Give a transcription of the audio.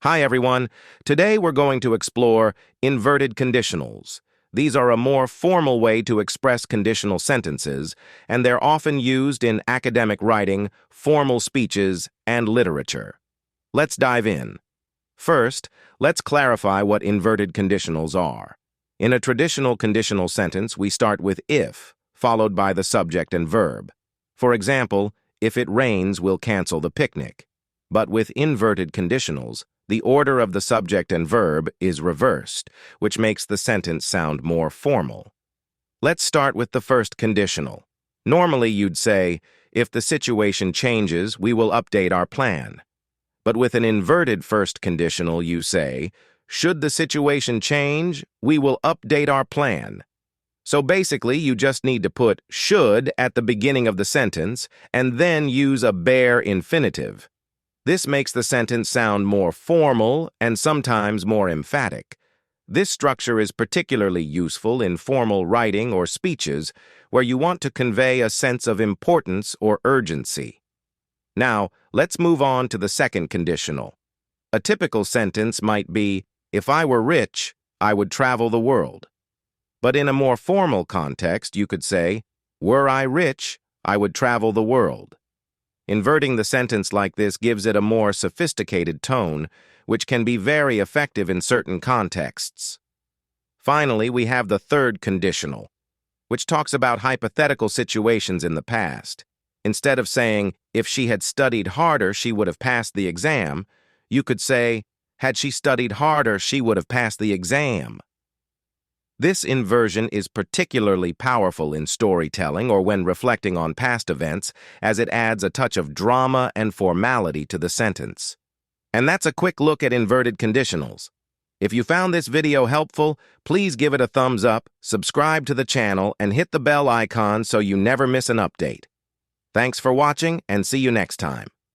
Hi everyone. Today we're going to explore inverted conditionals. These are a more formal way to express conditional sentences, and they're often used in academic writing, formal speeches, and literature. Let's dive in. First, let's clarify what inverted conditionals are. In a traditional conditional sentence, we start with if, followed by the subject and verb. For example, if it rains, we'll cancel the picnic. But with inverted conditionals, the order of the subject and verb is reversed, which makes the sentence sound more formal. Let's start with the first conditional. Normally, you'd say, if the situation changes, we will update our plan. But with an inverted first conditional, you say, should the situation change, we will update our plan. So basically, you just need to put should at the beginning of the sentence and then use a bare infinitive. This makes the sentence sound more formal and sometimes more emphatic. This structure is particularly useful in formal writing or speeches where you want to convey a sense of importance or urgency. Now, let's move on to the second conditional. A typical sentence might be, if I were rich, I would travel the world. But in a more formal context, you could say, were I rich, I would travel the world. Inverting the sentence like this gives it a more sophisticated tone, which can be very effective in certain contexts. Finally, we have the third conditional, which talks about hypothetical situations in the past. Instead of saying, if she had studied harder, she would have passed the exam, you could say, had she studied harder, she would have passed the exam. This inversion is particularly powerful in storytelling or when reflecting on past events, as it adds a touch of drama and formality to the sentence. And that's a quick look at inverted conditionals. If you found this video helpful, please give it a thumbs up, subscribe to the channel, and hit the bell icon so you never miss an update. Thanks for watching, and see you next time.